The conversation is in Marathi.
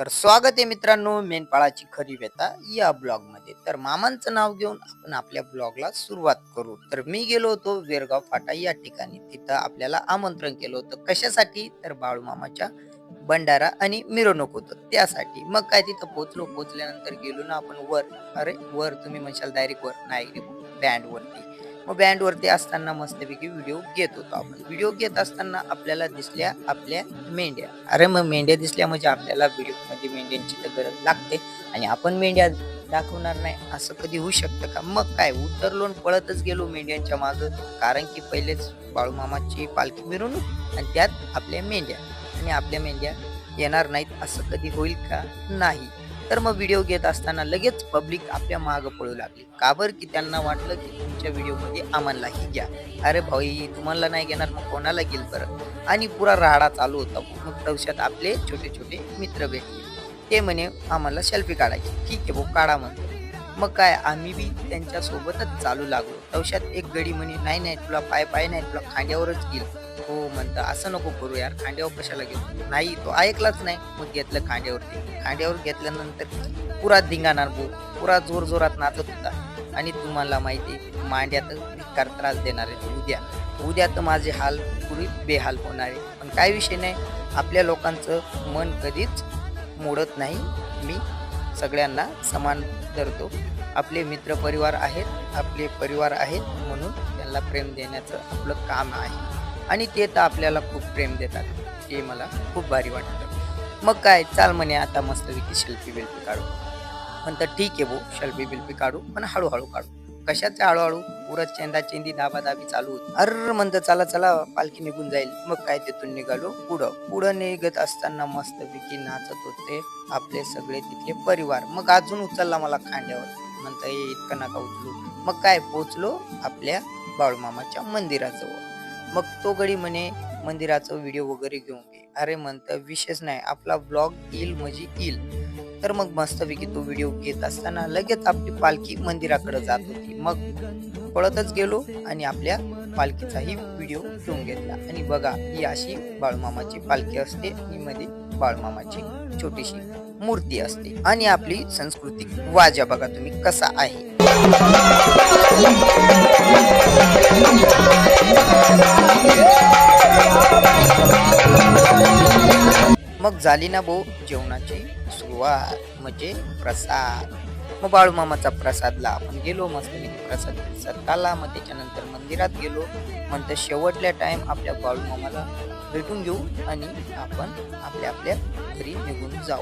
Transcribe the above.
तर स्वागत आहे मित्रांनो मेंढपाळाची खरी व्यथा या ब्लॉग मध्ये. तर मामांचं नाव घेऊन आपण आपल्या ब्लॉगला सुरुवात करू. तर मी गेलो होतो वेरगाव फाटा या ठिकाणी. तिथं आपल्याला आमंत्रण केलं होतं. कशासाठी? तर बाळू मामाच्या भंडारा आणि मिरवणूक होतं त्यासाठी. मग काय तिथं पोहोचलो. पोहोचल्यानंतर गेलो ना आपण वर. अरे वर तुम्ही म्हणशाल डायरेक्ट वर नाही, बँड वरती. मग बँड वरती असताना मस्तपैकी व्हिडिओ घेत होतो आपण. व्हिडिओ घेत असताना आपल्याला दिसल्या आपल्या मेंढ्या. अरे मग मेंढ्या दिसल्या म्हणजे आपल्याला व्हिडिओमध्ये मेंढ्यांची तर गरज लागते आणि आपण मेंढ्या दाखवणार नाही असं कधी होऊ शकतं का? मग काय उतरलो आणि पळतच गेलो मेंढ्यांच्या मागं. कारण की पहिलेच बाळूमामाची पालखी मिरवणूक आणि त्यात आपल्या मेंढ्या आणि आपल्या मेंढ्या येणार नाहीत असं कधी होईल का? नाही. तर मग व्हिडिओ घेत असताना लगेच पब्लिक आपल्या मागं पळू लागली. का बरं? की त्यांना वाटलं की तुमच्या व्हिडिओमध्ये आम्हालाही घ्या. अरे भाई तुम्हाला नाही घेणार मग कोणाला घेईल बरं? आणि पुरा राडा चालू होता. मग तवशात आपले छोटे-छोटे मित्र भेटले. ते म्हणे आम्हाला सेल्फी काढायची. ठीक आहे भाऊ काढा म्हणतो. मग काय आम्ही बी त्यांच्या सोबतच चालू लागलो. तवशात एक गडी म्हणे, "नाही, नाही तुला पाय नाही तुला खांद्यावरच घेईल." हो म्हणतं, "असं नको करू यार खांद्यावर कशाला घेऊ?" नाही तो ऐकलाच नाही. मग घेतलं खांद्यावरती. खांद्यावर घेतल्यानंतर पुरा धिंगाणा भाऊ. पुरा जोरजोरात नाचत होता. आणि तुम्हाला माहिती आहे मांड्या तर बेकार त्रास देणार आहेत उद्या. उद्या तर माझे हाल पुरी बेहाल होणार आहे. पण काही विषय नाही. आपल्या लोकांचं मन कधीच मोडत नाही. मी सगळ्यांना समान धरतो. आपले मित्र परिवार आहेत, आपले परिवार आहेत म्हणून त्यांना प्रेम देण्याचं आपलं काम आहे. आणि ते तर आपल्याला खूप प्रेम देतात. ते मला खूप भारी वाटतं. मग काय चाल म्हणे आता मस्तपैकी सेल्फी-बिल्फी काढू. म्हणतात ठीक आहे भाऊ सेल्फी-बिल्फी काढू पण हळू काढू. कशाचं हळू-हळू? पुरं चेंदाचेंदी दाबादाबी चालू होती. अर्र म्हणतं चला चला पालखी निघून जाईल. मग काय तिथून निघालो पुढं. पुढं निघत असताना मस्तपैकी नाचत होते आपले सगळे तिथले परिवार. मग अजून उचलला मला खांद्यावर. म्हणतं ए इतकं नका उचलू. मग काय पोचलो आपल्या बाळूमामाच्या मंदिराजवळ. मग तो गडी म्हणे मंदिराचा व्हिडिओ वगैरे घेऊन घे. अरे म्हणतं विशेष नाही आपला ब्लॉग येईल म्हणजे येईल. तर मग मस्तपैकी तो व्हिडिओ घेत असताना लगेच आपली पालखी मंदिराकडे जात होती. मग पळतच गेलो आणि आपल्या पालखीचाही व्हिडिओ घेऊन घेतला. आणि बघा ही अशी बाळूमामाची पालखी असते आणि मध्ये बाळूमामाची छोटीशी मूर्ती असते. आणि आपली सांस्कृतिक वाजा बघा तुम्ही कसा आहे. मग झाली ना भाऊ जेवणाची सुरुवात म्हणजे प्रसाद. मग बाळूमामाचा प्रसादला आपण गेलो मस्तपैकी प्रसाद खाल्ला. मग त्याच्यानंतर मंदिरात गेलो. म्हणतं शेवटल्या टाइम आपल्या बाळूमामाला भेटून घेऊ आणि आपण आपल्या घरी निघून जाऊ.